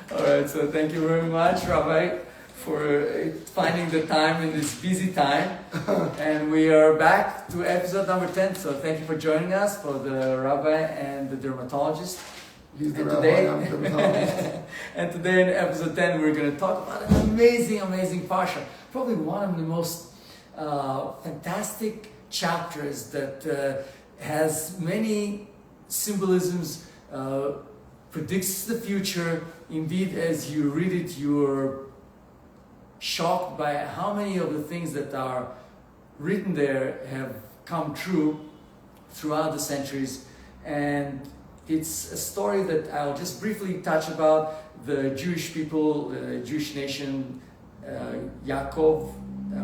All right, so thank you very much, Rabbi, for finding the time in this busy time. And we are back to episode number 10. So thank you for joining us for the Rabbi and the Dermatologist. He's the Rabbi, I'm the Dermatologist. And today in episode 10, we're going to talk about an amazing Parsha. Probably one of the most fantastic chapters that has many symbolisms, predicts the future. Indeed, as you read it, you're shocked by how many of the things that are written there have come true throughout the centuries. And it's a story that I'll just briefly touch about. The Jewish people, the Jewish nation, Yaakov,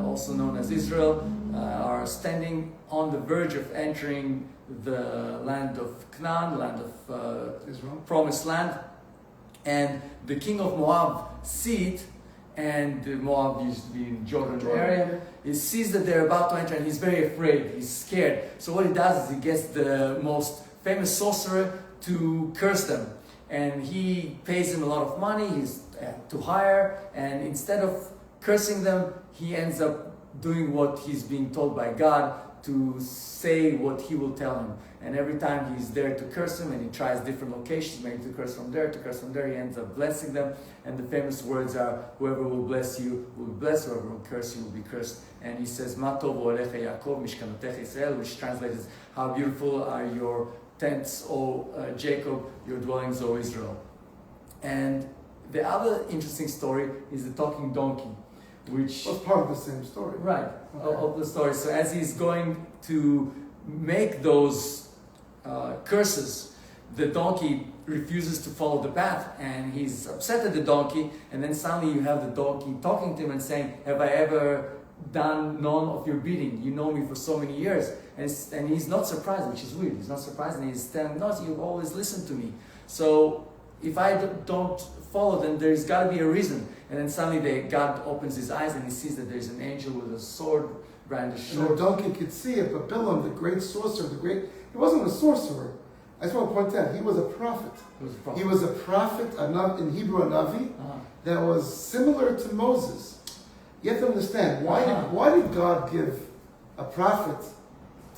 also known as Israel, are standing on the verge of entering the land of Canaan, the land of Israel, promised land. And the king of Moab sees it, and Moab used to be in Jordan area. He sees that they're about to enter, and he's very afraid. He's scared. So what he does is he gets the most famous sorcerer to curse them, and he pays him a lot of money. He's to hire, and instead of cursing them, he ends up doing what he's being told by God to say what he will tell him. And every time he's there to curse him, and he tries different locations, maybe to curse from there, he ends up blessing them. And the famous words are, whoever will bless you will be blessed, whoever will curse you will be cursed. And he says, Ma tov olecha Yaakov, mishkanotech Israel, which translates, how beautiful are your tents, O Jacob, your dwellings, O Israel. And the other interesting story is the talking donkey, which was part of the same story. Right, of the story. So as he's going to make those curses, the donkey refuses to follow the path, and he's upset at the donkey, and then suddenly you have the donkey talking to him and saying, have I ever done none of your bidding? You know me for so many years. And he's not surprised, which is weird. He's not surprised, and he's telling, no, you've always listened to me. So if I don't follow, then there's got to be a reason. And then suddenly God opens his eyes, and he sees that there's an angel with a sword, brandished sword. And the donkey could see it, but Bilam, the great sorcerer, he wasn't a sorcerer. I just want to point out, he was a prophet. He was a prophet, in Hebrew, a Navi, that was similar to Moses. You have to understand, why did God give a prophet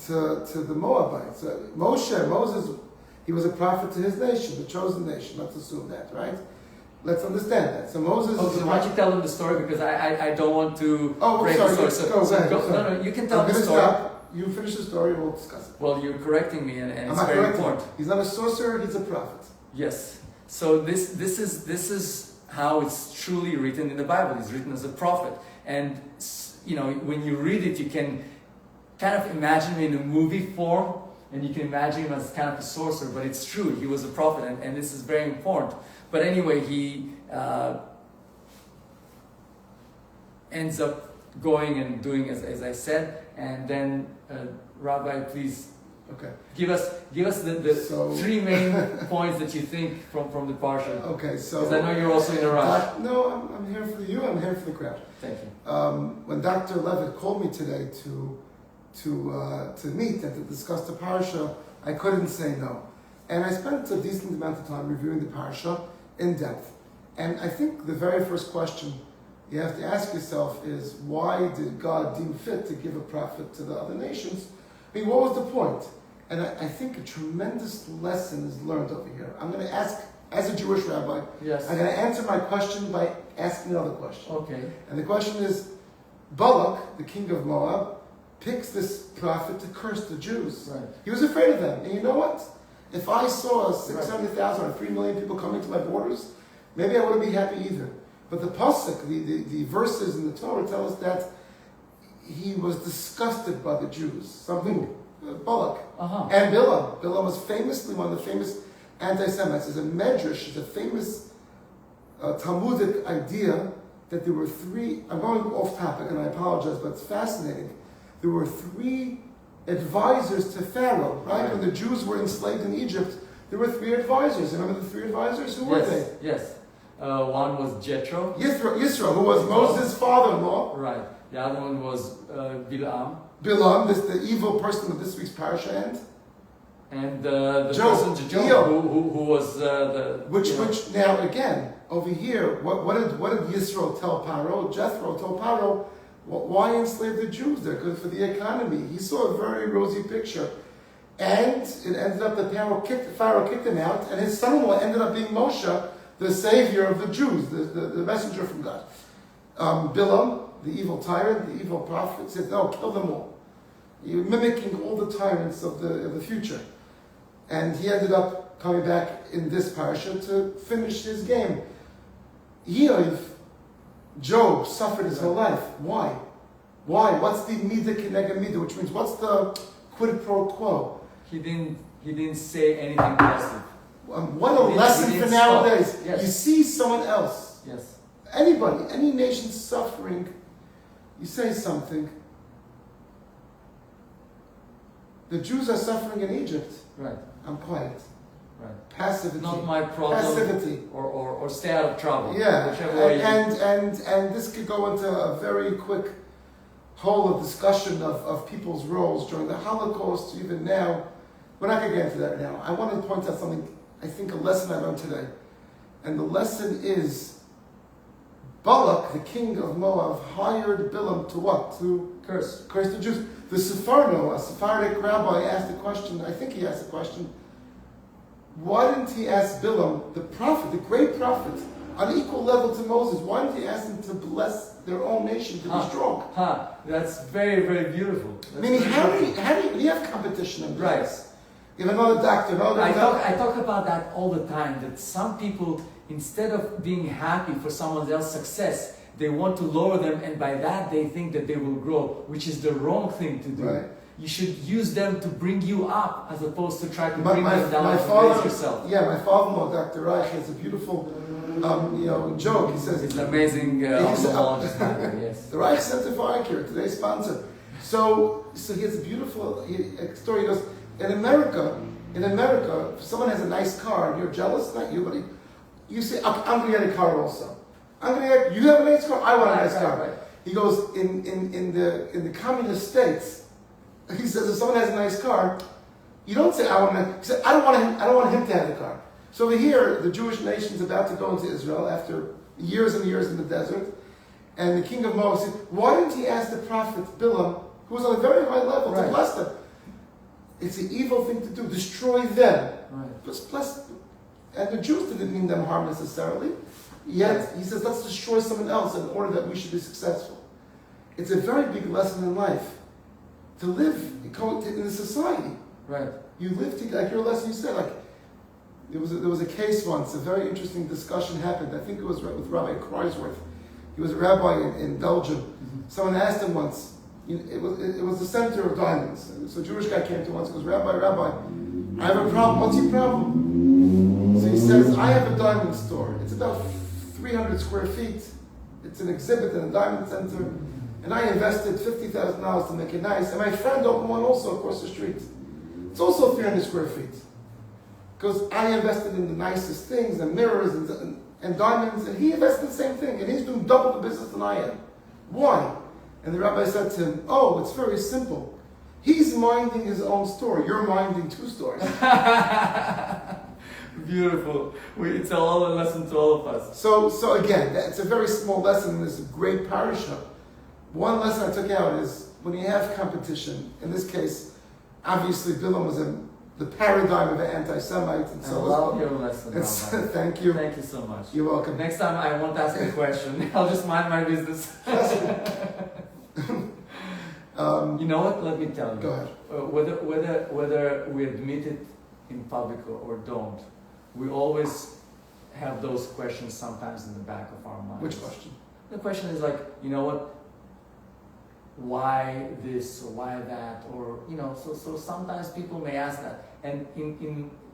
to the Moabites? Moses, he was a prophet to his nation, the chosen nation. Let's assume that, right? Let's understand that. So Moses. Okay, why don't you tell them the story, because I don't want to break sorry, the story. No, you can tell the story. Stop. You finish the story, we'll discuss it. Well, you're correcting me, and it's I'm very important. He's not a sorcerer; he's a prophet. Yes. So this is how it's truly written in the Bible. He's written as a prophet, and when you read it, you can kind of imagine him in a movie form, and you can imagine him as kind of a sorcerer. But it's true; he was a prophet, and this is very important. But anyway, he ends up going and doing as I said, and then Rabbi, please give us the three main points that you think from the Parsha. Okay, so because I know you're also in a rush. No, I'm here for you. I'm here for the crowd. Thank you. When Dr. Levitt called me today to meet and to discuss the Parsha, I couldn't say no, and I spent a decent amount of time reviewing the Parsha in depth. And I think the very first question you have to ask yourself is, why did God deem fit to give a prophet to the other nations? I mean, what was the point? And I think a tremendous lesson is learned over here. I'm going to ask, as a Jewish rabbi, yes. I'm going to answer my question by asking another question. Okay. And the question is, Balak, the king of Moab, picks this prophet to curse the Jews. Right. He was afraid of them. And you know what? If I saw 600,000 or 3 million people coming to my borders, maybe I wouldn't be happy either. But the pasuk, the verses in the Torah tell us that he was disgusted by the Jews. Balak. And Bilam. Bilam was famously one of the famous anti-Semites. There's a medrash, there's a famous Talmudic idea that there were three, I'm going off topic and I apologize, but it's fascinating. There were 3 advisors to Pharaoh, right? When the Jews were enslaved in Egypt, there were 3 advisors. Remember the 3 advisors? Who were they? Yes. One was Jethro. Yisro, who was Moses' father-in-law. Right. The other one was Bilam. Bilam, the evil person of this week's Parsha, and And the Job, person, Job, who was which now again over here, what did Yisro tell Pharaoh? Jethro told Pharaoh, why enslave the Jews? They're good for the economy. He saw a very rosy picture, and it ended up that Pharaoh kicked him out, and his son-in-law ended up being Moshe, the savior of the Jews, the messenger from God. Bilam, the evil tyrant, the evil prophet, said, "No, kill them all." You're mimicking all the tyrants of the future. And he ended up coming back in this Parsha to finish his game. Job suffered his whole life. Why? What's the mida keneged mida, which means what's the quid pro quo? He didn't say anything positive. What a lesson for nowadays. Yes. You see someone else. Yes. Anybody, any nation suffering, you say something. The Jews are suffering in Egypt. Right. I'm quiet. Right. Passivity. Not my problem. Passivity. Or stay out of trouble. Yeah. Whichever way And this could go into a very quick whole of discussion of people's roles during the Holocaust, even now. We're not going to get into that now. I want to point out something, I think a lesson I learned today. And the lesson is Balak, the king of Moab, hired Bilam to what? To curse the Jews. The Sephardo, a Sephardic rabbi, asked the question, I think he asked the question, why didn't he ask Bilam, the prophet, the great prophet, on equal level to Moses, why didn't he ask him to bless their own nation to be strong? That's very, very beautiful. Meaning, how do you have competition in business? You have another doctor, I talk about that all the time, that some people, instead of being happy for someone else's success, they want to lower them, and by that they think that they will grow, which is the wrong thing to do. Right. You should use them to bring you up, as opposed to try to bring them down my to father, raise yourself. Yeah, my father-in-law, Dr. Reich, has a beautiful joke. He says, it's an amazing ophthalmologist. Yes. The Reich Center for Eye Care, today's sponsor. So he has a beautiful story. He goes, in America, if someone has a nice car and you're jealous, not you, but you say, I'm going to get a car also. You have a nice car, I want a nice car. Right. He goes, in the communist states, he says, if someone has a nice car, you don't say, I don't want him to have the car. So over here, the Jewish nation is about to go into Israel after years and years in the desert, and the king of Moab said, why didn't he ask the prophet Bilam, who was on a very high level, to bless them? It's an evil thing to do, destroy them. Right. And the Jews didn't mean them harm necessarily, yet he says, let's destroy someone else in order that we should be successful. It's a very big lesson in life, to live in a society. Right. You live together, like your lesson you said, like, there was a case once, a very interesting discussion happened. I think it was with Rabbi Kreisworth. He was a rabbi in Belgium. Mm-hmm. Someone asked him once, it was the center of diamonds. So a Jewish guy came to him once and goes, Rabbi, I have a problem. What's your problem? So he says, I have a diamond store. It's about 300 square feet. It's an exhibit in a diamond center. And I invested $50,000 to make it nice. And my friend opened one also across the street. It's also 300 square feet. Because I invested in the nicest things, and mirrors and diamonds, and he invested in the same thing. And he's doing double the business than I am. Why? And the rabbi said to him, oh, it's very simple. He's minding his own store. You're minding two stores. Beautiful. It's a lesson to all of us. So again, it's a very small lesson in this great Parsha. One lesson I took out is when you have competition, in this case, obviously Bilam was the paradigm of an anti-Semite. And so I love your lesson. Thank you. Thank you so much. You're welcome. Next time I won't ask a question. I'll just mind my business. You know what? Let me tell you. Go ahead. Whether we admit it in public or don't, we always have those questions sometimes in the back of our minds. Which question? The question is like, you know what? Why this or why that, or so sometimes people may ask that, and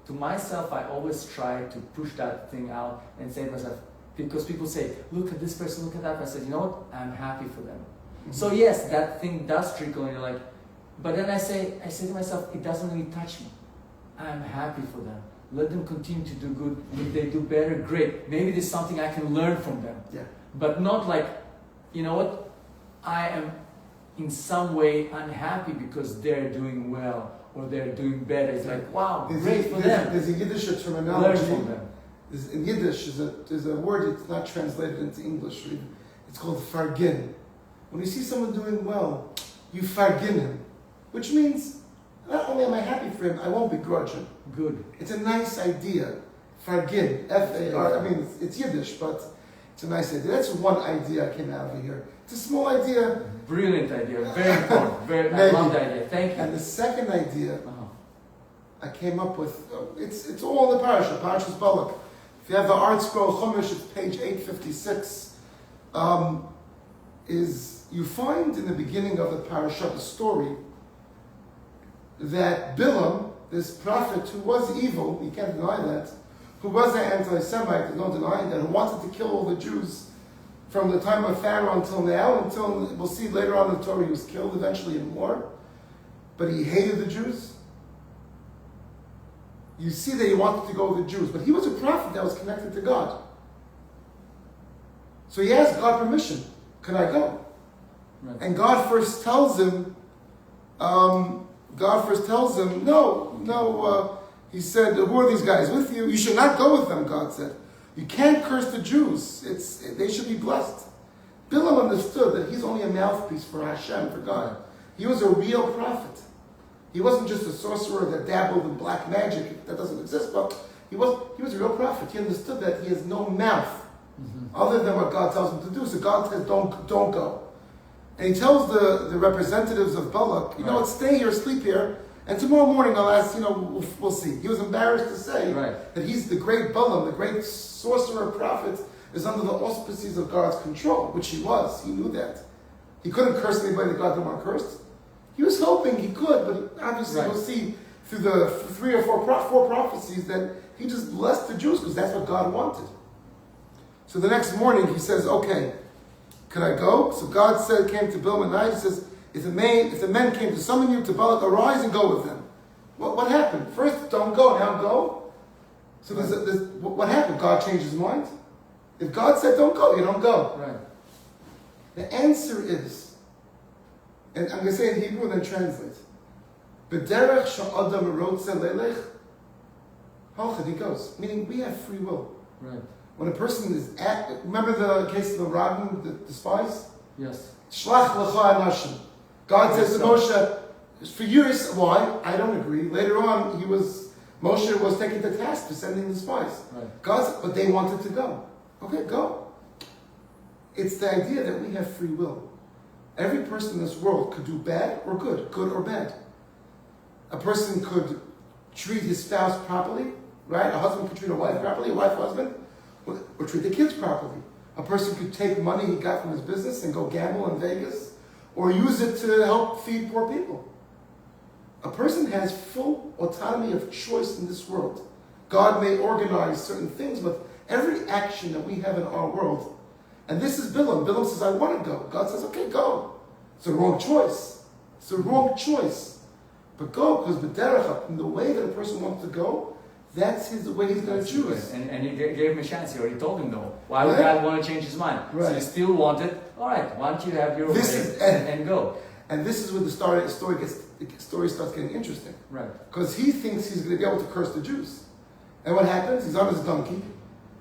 to myself I always try to push that thing out and say to myself, because people say, look at this person, look at that person. I said, you know what, I'm happy for them. Mm-hmm. So yes, that thing does trickle, and you're like, but then I say to myself, it doesn't really touch me. I'm happy for them. Let them continue to do good. If they do better, great. Maybe there's something I can learn from them. Yeah. But not like, you know what, I am in some way unhappy because they're doing well, or they're doing better. It's like, wow, There's great for them. There's a Yiddish Learn terminology. from them. In Yiddish, there's a word that's not translated into English. It's called fargin. When you see someone doing well, you fargin him, which means not only am I happy for him, I won't begrudge him. Good. It's a nice idea. Fargin, F-A-R. I mean, it's Yiddish, but it's a nice idea. That's one idea I came out of here. It's a small idea. Brilliant idea. Very important. I love the idea. Thank you. And the second idea I came up with, it's all in the Parsha. Parsha's Balak. If you have the art scroll Chumash, it's page 856. Is you find in the beginning of the Parsha the story that Bilam, this prophet who was evil, you can't deny that, who was an anti-Semite, there's no denying that, who wanted to kill all the Jews from the time of Pharaoh until now, until we'll see later on in the Torah he was killed eventually in war, but he hated the Jews. You see that he wanted to go with the Jews, but he was a prophet that was connected to God. So he asked God permission, can I go? Right. And God first tells him, no. He said, who are these guys with you? You should not go with them, God said. You can't curse the Jews. They should be blessed. Bilam understood that he's only a mouthpiece for Hashem, for God. He was a real prophet. He wasn't just a sorcerer that dabbled in black magic that doesn't exist, but he was a real prophet. He understood that he has no mouth other than what God tells him to do. So God says, don't go. And he tells the representatives of Balak, you know what, stay here, sleep here, and tomorrow morning I'll ask, we'll see. He was embarrassed to say that he's the great Bilam, the great sorcerer prophet, is under the auspices of God's control, which he was. He knew that. He couldn't curse anybody that God didn't want cursed. He was hoping he could, but obviously we'll see through the four prophecies that he just blessed the Jews because that's what God wanted. So the next morning he says, okay, can I go? So God came to Bilam at night. He says, if the men came to summon you to Balak, arise and go with them. What happened? First, don't go, now go. So what happened? God changed his mind? If God said don't go, you don't go. Right. The answer is, and I'm going to say it in Hebrew and then translate. B'derech sha'adam rotze lelech, halchad, he goes. Meaning we have free will. Right. When a person is remember the case of the Rabbin, the spies? Yes. Shlach lecha anashim. God says to Moshe, for years, why? I don't agree. Later on, Moshe was taken to task for sending the spies. Right. God said, but they wanted to go. Okay, go. It's the idea that we have free will. Every person in this world could do bad or good or bad. A person could treat his spouse properly, right? A husband could treat a wife properly, a wife, husband, or treat the kids properly. A person could take money he got from his business and go gamble in Vegas, or use it to help feed poor people. A person has full autonomy of choice in this world. God may organize certain things, but every action that we have in our world, and this is Bilam. Bilam says, I want to go. God says, okay, go. It's a wrong choice. It's a wrong choice. But go, because b'derech, in the way that a person wants to go, that's the way he's going to choose. And he gave him a chance. He already told him no. Why would God want to change his mind? Right. So he still wanted, all right, why don't you have your way and go. And this is where the story starts getting interesting. Right. Because he thinks he's going to be able to curse the Jews. And what happens? He's on his donkey.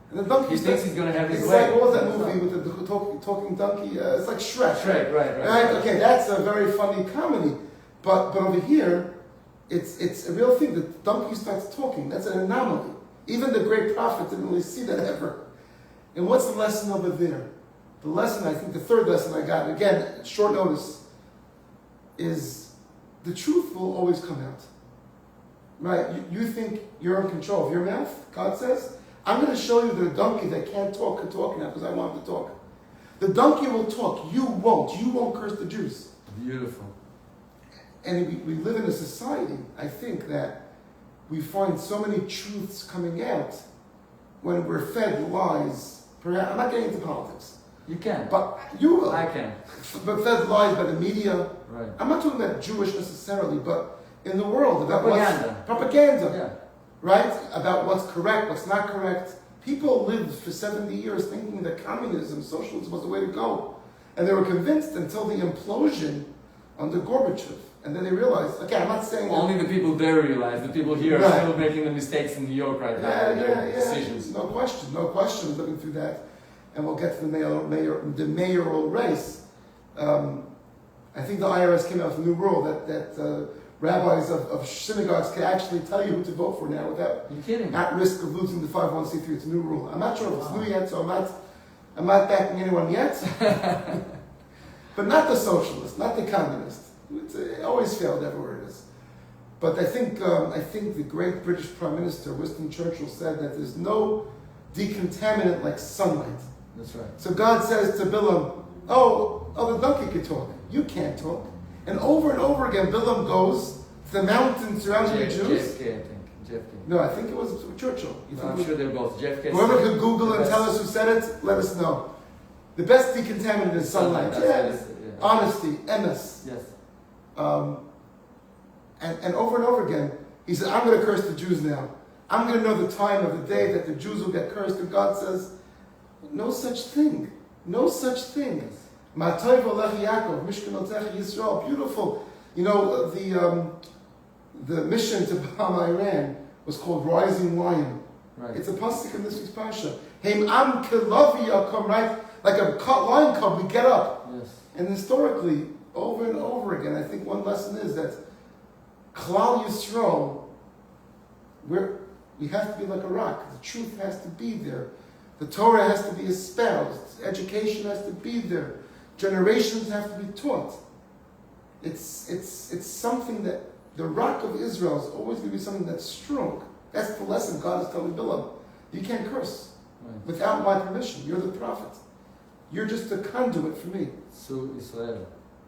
And the donkey thinks he's going to have his it's way. Like, what was that movie with the talking donkey? It's like Shrek. Shrek, right. Okay, that's a very funny comedy. But over here, it's a real thing. The donkey starts talking. That's an anomaly. Even the great prophet didn't really see that ever. And what's the lesson over there? The lesson, I think the third lesson I got, again, short notice, is the truth will always come out. Right? You think you're in control of your mouth, God says? I'm going to show you that a donkey that can't talk can talk now because I want him to talk. The donkey will talk. You won't. You won't curse the Jews. Beautiful. And we live in a society, I think, that we find so many truths coming out when we're fed lies. Perhaps, I'm not getting into politics. You can. But you will. I can. But fed lies by the media. Right. I'm not talking about Jewish necessarily, but in the world. About propaganda. Yeah. Right? About what's correct, what's not correct. People lived for 70 years thinking that communism, socialism was the way to go. And they were convinced until the implosion under Gorbachev. And then they realize, okay, I'm not saying Only the people there realize. The people here are still making the mistakes in New York right now. Decisions. No question looking through that. And we'll get to the mayoral race. I think the IRS came out with a new rule that rabbis of synagogues can actually tell you who to vote for now without at risk of losing the 501c3. It's a new rule. I'm not sure if it's new yet, so I'm not backing anyone yet. But not the socialist, not the communist. It always failed everywhere it is. But I think the great British Prime Minister Winston Churchill said that there's no decontaminant like sunlight. That's right. So God says to Bilam, the donkey can talk. You can't talk. And over again, Bilam goes to the mountain surrounding the Jews. JFK, I think. JFK. No, I think it was Churchill. I'm sure they're both. JFK. Whoever could Google and tell us who said it, let us know. The best decontaminant is sunlight. Honesty, emes. Yes. And over again, he said, I'm going to curse the Jews now. I'm going to know the time of the day that the Jews will get cursed. And God says, no such thing. No such thing. Ma'atov Olechi Yaakov, Mishkanotechi Yisrael. Beautiful. You know, the mission to Balam Iran was called Rising Lion. Right. It's a pasuk in this week's Parsha. Heim am kilavi yakom, right? Like a lion cub, we get up. Yes. And historically, over and over again, I think one lesson is that Klal Yisrael, we have to be like a rock. The truth has to be there. The Torah has to be espoused. Education has to be there. Generations have to be taught. It's something that the rock of Israel is always going to be something that's strong. That's the lesson God is telling Bilam. You can't curse without my permission. You're the prophet. You're just a conduit for me. Su Israel.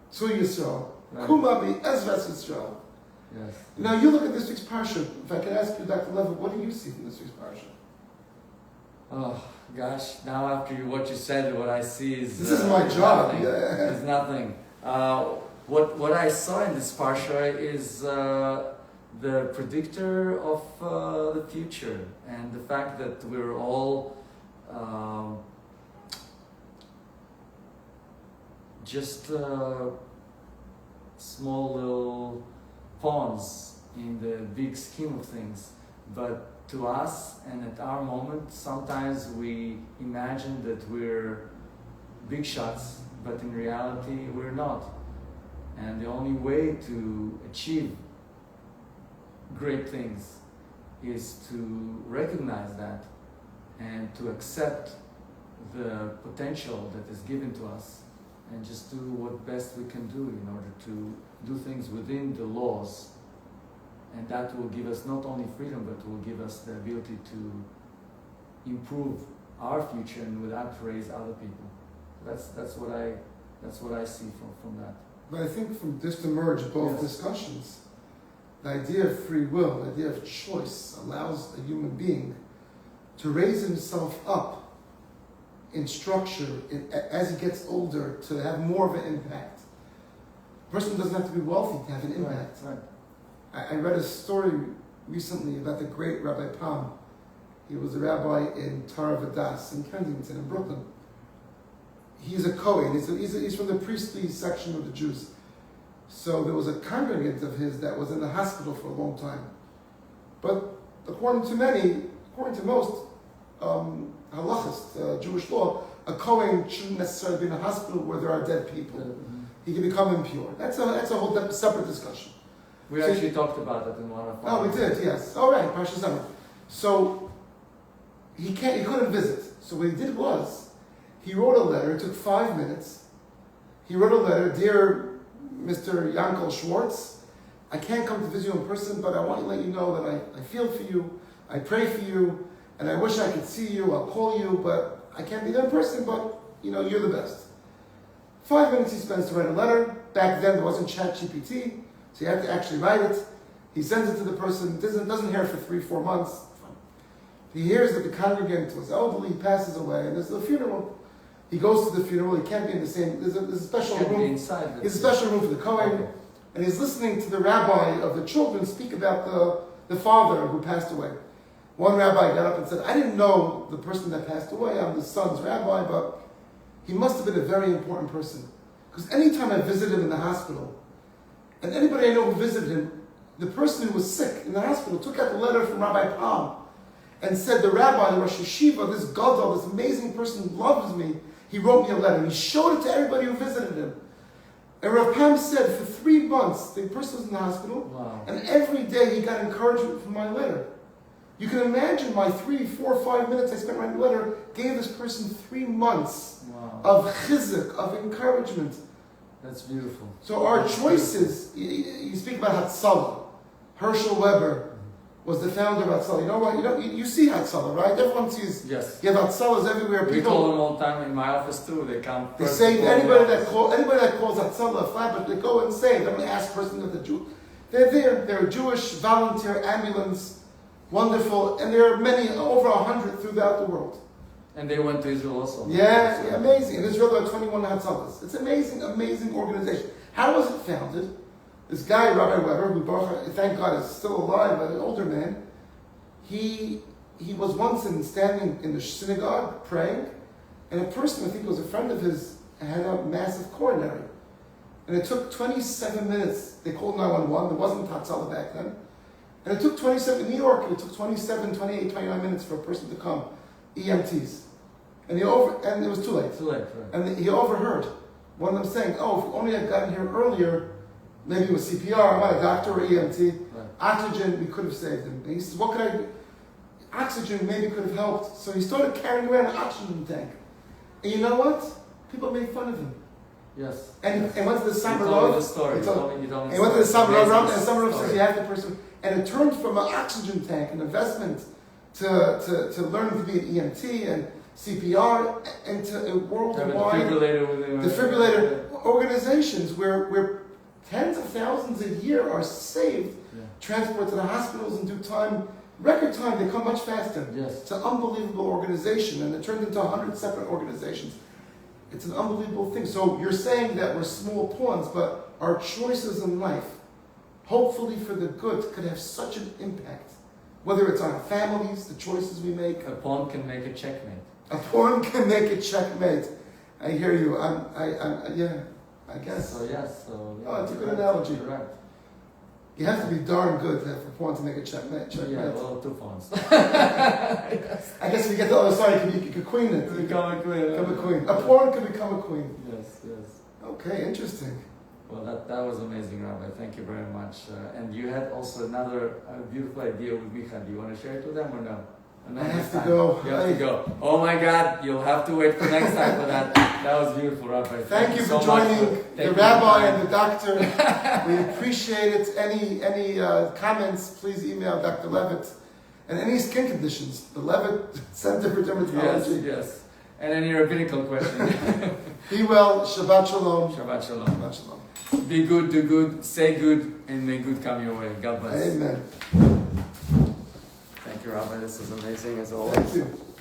Su Yisrael. Kuma bi Ezras Yisrael. Yes. Now you look at this week's Parsha. If I can ask you, Dr. Levitt, what do you see from this week's Parsha? Oh gosh! Now after what you said, what I see is this is my job. Nothing. It's nothing. What I saw in this parsha is the predictor of the future, and the fact that we're all just small little pawns in the big scheme of things, but to us and at our moment, sometimes we imagine that we're big shots, but in reality we're not. And the only way to achieve great things is to recognize that and to accept the potential that is given to us and just do what best we can do in order to do things within the laws. And that will give us not only freedom, but will give us the ability to improve our future and with that raise other people. That's what I see from that. But I think from this to merge both discussions, the idea of free will, the idea of choice allows a human being to raise himself up in structure as he gets older to have more of an impact. A person doesn't have to be wealthy to have an impact. Right. I read a story recently about the great Rabbi Pam. He was a rabbi in Tara Vadas in Kensington in Brooklyn. He's a Kohen. He's from the priestly section of the Jews. So there was a congregant of his that was in the hospital for a long time. But according to most halachist, Jewish law, a Kohen shouldn't necessarily be in a hospital where there are dead people. Mm-hmm. He can become impure. That's a whole separate discussion. We actually talked about it in one of our... Oh, we did, yes. All right, Parsha Summer. So he couldn't visit. So what he did was, he wrote a letter. It took 5 minutes. He wrote a letter, Dear Mr. Yankel Schwartz, I can't come to visit you in person, but I want to let you know that I feel for you, I pray for you, and I wish I could see you. I'll call you, but I can't be there in person. But you're the best. 5 minutes he spends to write a letter. Back then there wasn't ChatGPT. So you have to actually write it. He sends it to the person, doesn't hear for 3-4 months. He hears that the congregant was elderly, he passes away, and there's a funeral. He goes to the funeral, he can't be in the same, there's a special room. Inside. There's a special room for the Kohen, okay. And he's listening to the rabbi of the children speak about the father who passed away. One rabbi got up and said, I didn't know the person that passed away, I'm the son's rabbi, but he must have been a very important person. Because anytime I visit him in the hospital, And anybody I know who visited him, the person who was sick in the hospital took out the letter from Rabbi Bilam and said, the rabbi, the Rosh Yeshiva, this gadol, this amazing person who loves me, he wrote me a letter. He showed it to everybody who visited him. And Rav Pam said, for 3 months, the person was in the hospital, Wow. and every day he got encouragement from my letter. You can imagine my 3, 4, 5 minutes I spent writing the letter gave this person 3 months Wow. of chizuk, of encouragement. That's beautiful. So our choices, you speak about Hatzalah. Herschel Weber was the founder of Hatzalah. You know what? You see Hatzalah, right? Everyone sees. Yes. You have Hatzalahs everywhere. We call them all the time in my office too. They come. They say anybody that calls Hatzalah a flat, they go and say, they don't ask person of the Jew. They're there. They're a Jewish volunteer ambulance. Wonderful. And there are many, over 100 throughout the world. And they went to Israel also. Yeah, amazing. In Israel there are 21 Hatzalahs. It's amazing, amazing organization. How was it founded? This guy, Rabbi Weber, who thank God is still alive, but an older man, he was once standing in the synagogue praying, and a person, I think it was a friend of his, had a massive coronary. And it took 27 minutes. They called 911. There wasn't Hatzalah back then. And it took 27, in New York, it took 27, 28, 29 minutes for a person to come. EMTs. And it was too late. Too late, right. And he overheard one of them saying, oh, if only I'd gotten here earlier, maybe it was CPR, I'm not a doctor or EMT. Right. Oxygen, we could have saved him. And he says, what could I do? Oxygen maybe could have helped. So he started carrying around an oxygen tank. And you know what? People made fun of him. Yes. And went to the Summer You told me the story. And went to the Summer and Summer says, you have the person. And it turned from an oxygen tank, an investment, to learning to be an EMT and CPR, and to a worldwide defibrillator organizations where tens of thousands a year are saved, transported to the hospitals in due time, record time. They come much faster. Yes. It's an unbelievable organization, and it turned into 100 separate organizations. It's an unbelievable thing. So you're saying that we're small pawns, but our choices in life, hopefully for the good, could have such an impact. Whether it's on our families, the choices we make. A pawn can make a checkmate. A pawn can make a checkmate. I hear you. I guess. So yes. So. Yeah, Oh, it's a good analogy. You're right. You have to be darn good for a pawn to make a checkmate. Yeah, well, 2 pawns. I guess if you get the other side, you could queen it. Become a queen. Become a queen. A pawn can become a queen. Yes, yes. Okay, interesting. Well, that was amazing, Rabbi. Thank you very much. And you had also another beautiful idea with Micha. Do you want to share it with them or no? I have to go. You have to go. Oh my God, you'll have to wait for next time for that. That was beautiful, Rabbi. Thank you so for joining much the rabbi and the doctor. We appreciate it. Any comments, please email Dr. Levitt. And any skin conditions, the Levitt Center for Dermatology. Yes. And any rabbinical question. Be well. Shabbat Shalom. Shabbat Shalom. Shabbat Shalom. Be good, do good, say good, and may good come your way. God bless. Amen. Thank you, Rabbi. This is amazing as always. Thank you.